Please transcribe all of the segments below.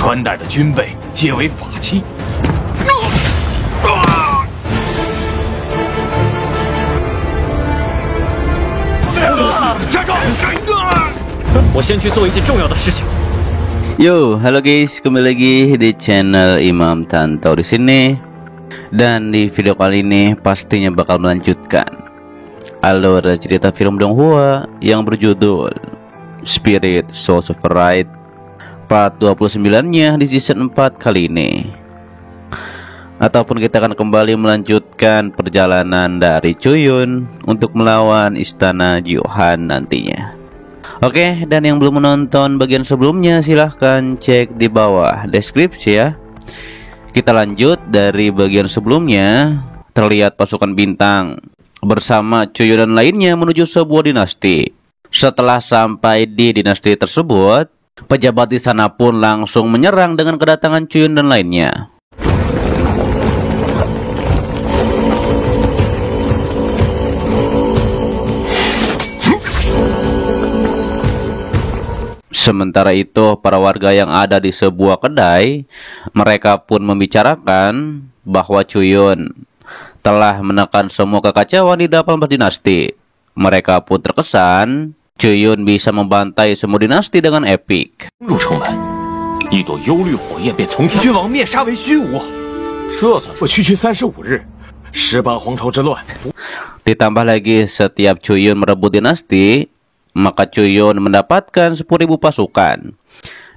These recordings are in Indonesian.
穿戴的军备皆为法器。站住！我先去做一件重要的事情。 Yo, halo guys, kembali lagi di channel Imam Tanto di sini. Dan di video kali ini pastinya bakal melanjutkan alur cerita film Donghua yang berjudul Spirit Souls of Right part 29-nya di season 4 kali ini. Ataupun kita akan kembali melanjutkan perjalanan dari Chuyun untuk melawan istana Jiuhan nantinya. Oke, dan yang belum menonton bagian sebelumnya silahkan cek di bawah deskripsi ya. Kita lanjut dari bagian sebelumnya. Terlihat pasukan bintang bersama Chuyun dan lainnya menuju sebuah dinasti. Setelah sampai di dinasti tersebut, pejabat di sana pun langsung menyerang dengan kedatangan Chuyun dan lainnya. Sementara itu, para warga yang ada di sebuah kedai, mereka pun membicarakan bahwa Chuyun telah menekan semua kekacauan di 18 dinasti. Mereka pun terkesan Chuyun bisa membantai semua dinasti dengan epik. 入城门，一朵幽绿火焰便从天。君王灭杀为虚无，这才我区区35日，18皇朝之乱。 Ditambah lagi setiap Chuyun merebut dinasti, maka Chuyun mendapatkan 10.000 pasukan.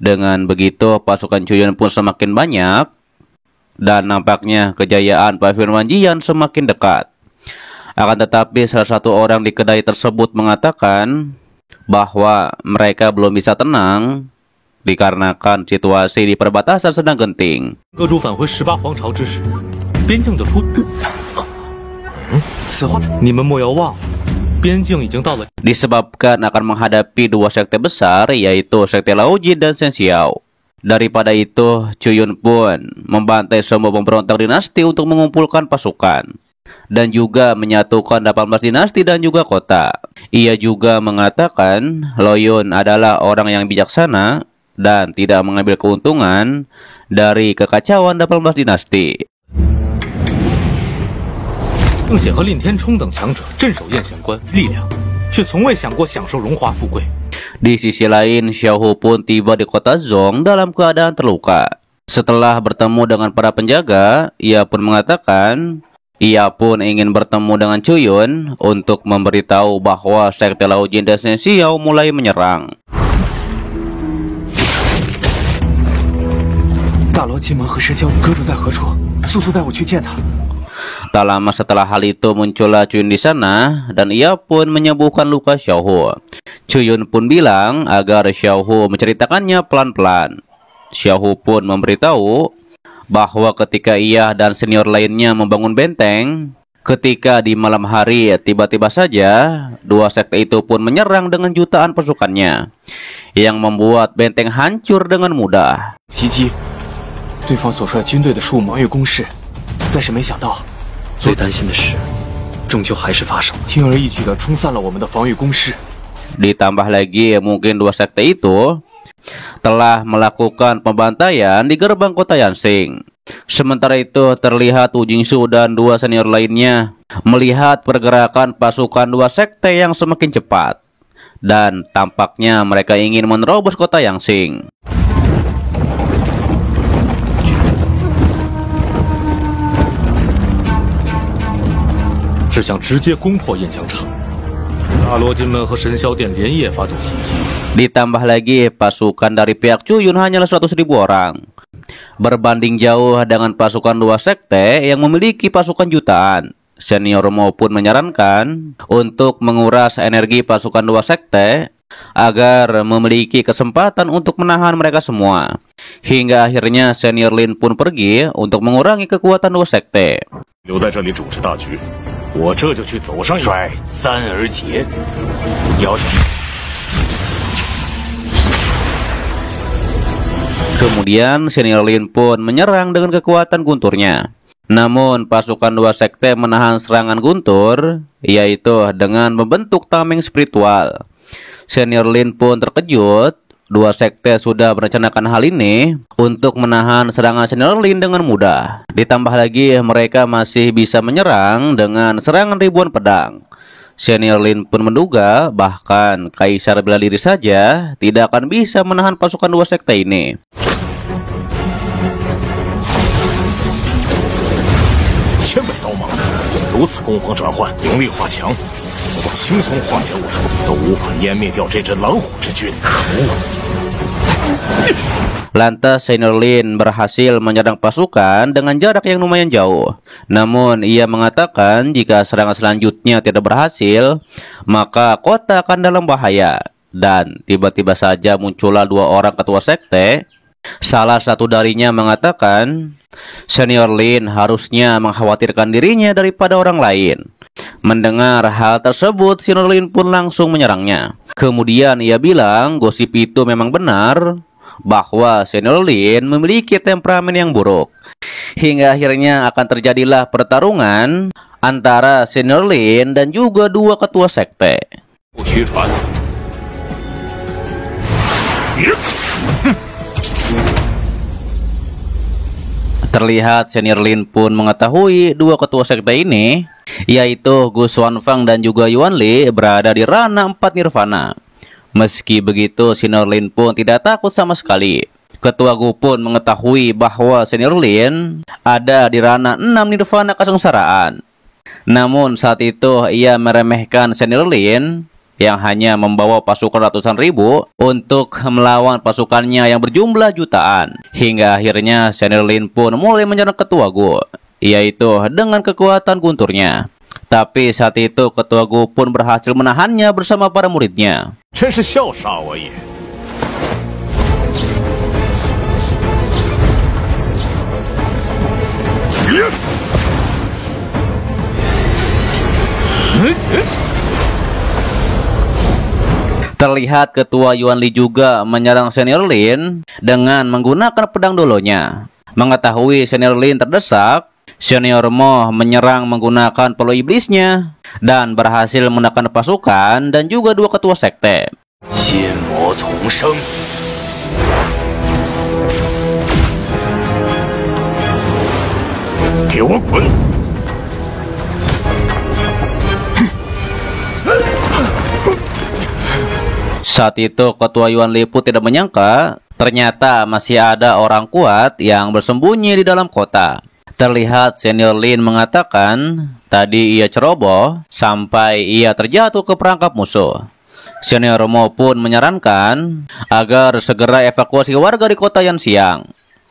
Dengan begitu pasukan Chuyun pun semakin banyak, dan nampaknya kejayaan Pavilion Wanjian semakin dekat. Akan tetapi salah satu orang di kedai tersebut mengatakan bahwa mereka belum bisa tenang dikarenakan situasi di perbatasan sedang genting. 各族返回18皇朝之时，边境就出。此话你们莫要忘了。 边境已经到了。 Disebabkan akan menghadapi dua sekte besar, yaitu sekte Laoji dan Shen Xiao. Daripada itu, Chuyun pun membantai semua pemberontak dinasti untuk mengumpulkan pasukan dan juga menyatukan 18 dinasti dan juga kota. Ia juga mengatakan Loyun adalah orang yang bijaksana dan tidak mengambil keuntungan dari kekacauan 18 dinasti. 邓显和令天冲等强者镇守燕贤关，力量却从未想过享受荣华富贵。 Di sisi lain, Xiaohu pun tiba di kota Zhong dalam keadaan terluka. Setelah bertemu dengan para penjaga, ia pun mengatakan ia pun ingin bertemu dengan Chuyun untuk memberitahu bahwa sekte Laojin dan Shen Xiao mulai menyerang. 大罗金门和石礁阁主在何处？速速带我去见他。 Tak lama setelah hal itu muncullah Chuyun di sana dan ia pun menyembuhkan luka Xiaohu. Chuyun pun bilang agar Xiaohu menceritakannya pelan-pelan. Xiaohu pun memberitahu bahwa ketika ia dan senior lainnya membangun benteng, ketika di malam hari tiba-tiba saja dua sekte itu pun menyerang dengan jutaan pasukannya yang membuat benteng hancur dengan mudah. 袭击，对方所率军队的数防御工事，但是没想到。 最担心的事，终究还是发生了。轻而易举地冲散了我们的防御工事。 Ditambah lagi mungkin dua sekte itu telah melakukan pembantaian di gerbang kota Yansing. Sementara itu terlihat Wu Jingsu dan dua senior lainnya melihat pergerakan pasukan dua sekte yang semakin cepat. Dan tampaknya mereka ingin menerobos kota Yansing. 是想直接攻破燕江城。大罗金门和神霄殿连夜发动袭击。 Ditambah lagi pasukan dari pihak Chuyun hanyalah 100.000 orang. Berbanding jauh dengan pasukan dua sekte yang memiliki pasukan jutaan. Senior maupun menyarankan untuk menguras energi pasukan dua sekte agar memiliki kesempatan untuk menahan mereka semua. Hingga akhirnya Senior Lin pun pergi untuk mengurangi kekuatan dua sekte. 留在这里主持大局，我这就去走上一率三而竭，要求。 Kemudian Senior Lin pun menyerang dengan kekuatan gunturnya. Namun pasukan dua sekte menahan serangan guntur, yaitu dengan membentuk tameng spiritual. Senior Lin pun terkejut dua sekte sudah merencanakan hal ini untuk menahan serangan Senior Lin dengan mudah. Ditambah lagi mereka masih bisa menyerang dengan serangan ribuan pedang. Senior Lin pun menduga bahkan Kaisar bela diri saja tidak akan bisa menahan pasukan dua sekte ini. Lantas Senior Lin berhasil menyerang pasukan dengan jarak yang lumayan jauh. Namun ia mengatakan jika serangan selanjutnya tidak berhasil, maka kota akan dalam bahaya. Dan tiba-tiba saja muncullah dua orang ketua sekte. Salah satu darinya mengatakan Senior Lin harusnya mengkhawatirkan dirinya daripada orang lain. Mendengar hal tersebut, Senior Lin pun langsung menyerangnya. Kemudian ia bilang gosip itu memang benar, bahwa Senior Lin memiliki temperamen yang buruk. Hingga akhirnya akan terjadilah pertarungan antara Senior Lin dan juga dua ketua sekte. Terlihat Senior Lin pun mengetahui dua ketua sekte ini, yaitu Gu Xuanfang dan juga Yuan Li, berada di ranah 4 nirvana. Meski begitu, Senior Lin pun tidak takut sama sekali. Ketua Gu pun mengetahui bahwa Senior Lin ada di ranah 6 nirvana kesengsaraan. Namun saat itu ia meremehkan Senior Lin yang hanya membawa pasukan ratusan ribu untuk melawan pasukannya yang berjumlah jutaan. Hingga akhirnya Senior Lin pun mulai menyerang Ketua Gu, yaitu dengan kekuatan gunturnya. Tapi saat itu Ketua Gu pun berhasil menahannya bersama para muridnya. Terlihat Ketua Yuan Li juga menyerang Senior Lin dengan menggunakan pedang dolonya. Mengetahui Senior Lin terdesak, Senior Mo menyerang menggunakan pelo iblisnya dan berhasil menekan pasukan dan juga dua ketua sekte. Saat itu Ketua Yuan Li pun tidak menyangka ternyata masih ada orang kuat yang bersembunyi di dalam kota. Terlihat Senior Lin mengatakan tadi ia ceroboh sampai ia terjatuh ke perangkap musuh. Senior Mo pun menyarankan agar segera evakuasi warga di kota Yanxiang.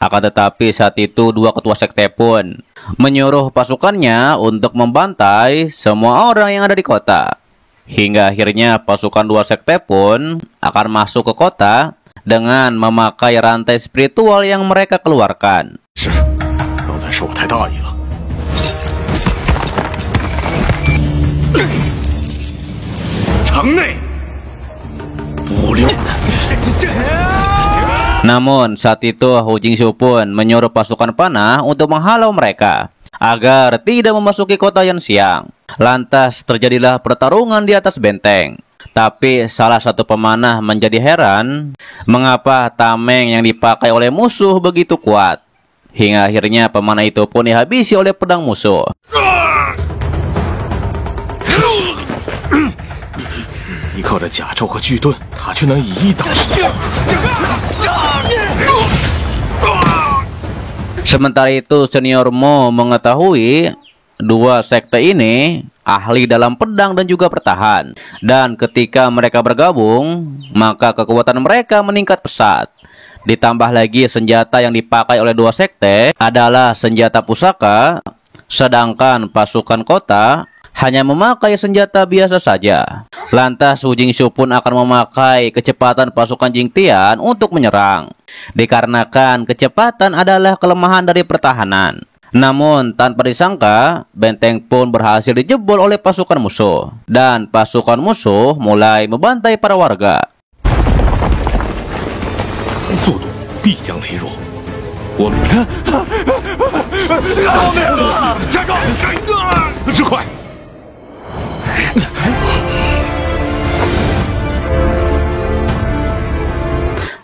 Akan tetapi saat itu dua ketua sekte pun menyuruh pasukannya untuk membantai semua orang yang ada di kota. Hingga akhirnya pasukan dua sekte pun akan masuk ke kota dengan memakai rantai spiritual yang mereka keluarkan. Namun saat itu Hu Jingxiu pun menyuruh pasukan panah untuk menghalau mereka agar tidak memasuki kota Yanxiang. Lantas terjadilah pertarungan di atas benteng. Tapi salah satu pemanah menjadi heran mengapa tameng yang dipakai oleh musuh begitu kuat. Hingga akhirnya pemanah itu pun dihabisi oleh pedang musuh. Sementara itu Senior Mo mengetahui dua sekte ini ahli dalam pedang dan juga bertahan. Dan ketika mereka bergabung, maka kekuatan mereka meningkat pesat. Ditambah lagi senjata yang dipakai oleh dua sekte adalah senjata pusaka, sedangkan pasukan kota hanya memakai senjata biasa saja. Lantas Hu Jingxiu pun akan memakai kecepatan pasukan Jingtian untuk menyerang. Dikarenakan kecepatan adalah kelemahan dari pertahanan. Namun tanpa disangka, benteng pun berhasil dijebol oleh pasukan musuh. Dan pasukan musuh mulai membantai para warga.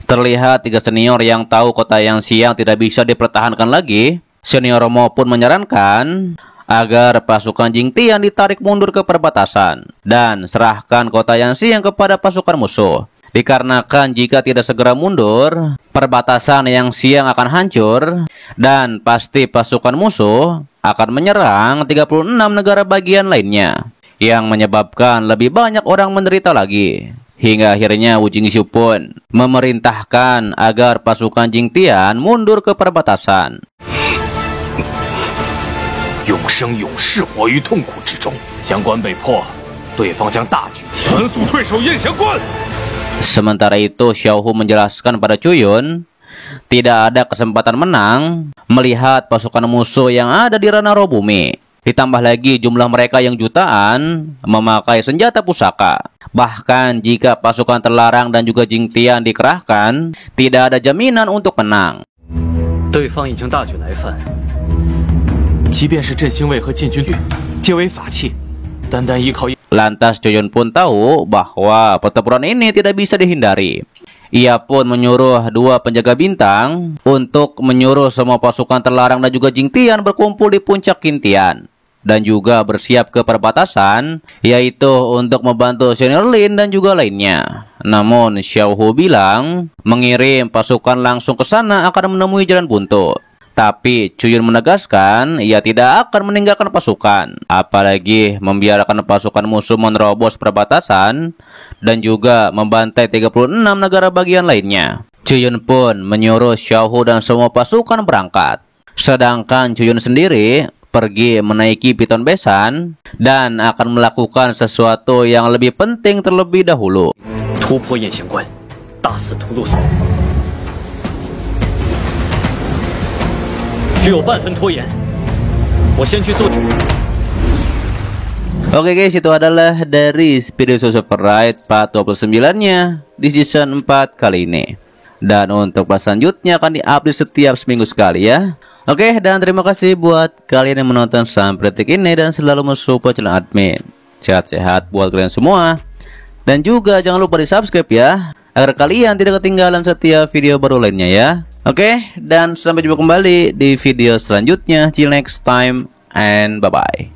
Terlihat 3 senior yang tahu kota yang siang tidak bisa dipertahankan lagi. Senior Romo pun menyarankan agar pasukan Jingtian ditarik mundur ke perbatasan dan serahkan kota yang siang kepada pasukan musuh. Dikarenakan jika tidak segera mundur, perbatasan yang siang akan hancur dan pasti pasukan musuh akan menyerang 36 negara bagian lainnya, yang menyebabkan lebih banyak orang menderita lagi. Hingga akhirnya Wu Jingxiu pun memerintahkan agar pasukan Jingtian mundur ke perbatasan. 永生永世活于痛苦之中，降关被破，对方将大举全速退守燕翔关。 Sementara itu, Xiao Hu menjelaskan pada Cuyun, tidak ada kesempatan menang melihat pasukan musuh yang ada di ranah roh bumi. Ditambah lagi jumlah mereka yang jutaan memakai senjata pusaka. Bahkan jika pasukan terlarang dan juga Jingtian dikerahkan, tidak ada jaminan untuk menang. 对方已经大举来犯， 即便是振兴卫和禁军旅，皆为法器，单单依靠 Lantas Cuyun pun tahu bahwa pertempuran ini tidak bisa dihindari. Ia pun menyuruh 2 penjaga bintang untuk menyuruh semua pasukan terlarang dan juga Jingtian berkumpul di puncak Qintian dan juga bersiap ke perbatasan, yaitu untuk membantu Senior Lin dan juga lainnya. Namun Xiao Hu bilang mengirim pasukan langsung ke sana akan menemui jalan buntu. Tapi Cuyun menegaskan ia tidak akan meninggalkan pasukan, apalagi membiarkan pasukan musuh menerobos perbatasan dan juga membantai 36 negara bagian lainnya. Cuyun pun menyuruh Xiao Hu dan semua pasukan berangkat. Sedangkan Cuyun sendiri pergi menaiki piton besan dan akan melakukan sesuatu yang lebih penting terlebih dahulu. 突破燕翔关，大肆屠戮散，只有半分拖延。我先去做。 Oke guys, itu adalah dari Speedy Super Ride part 29-nya di season 4 kali ini. Dan untuk part selanjutnya akan di-update setiap seminggu sekali ya. Oke, dan terima kasih buat kalian yang menonton sampai detik ini dan selalu mensupport channel admin. Sehat-sehat buat kalian semua. Dan juga jangan lupa di subscribe ya, agar kalian tidak ketinggalan setiap video baru lainnya ya. Oke, dan sampai jumpa kembali di video selanjutnya. Till next time and bye-bye.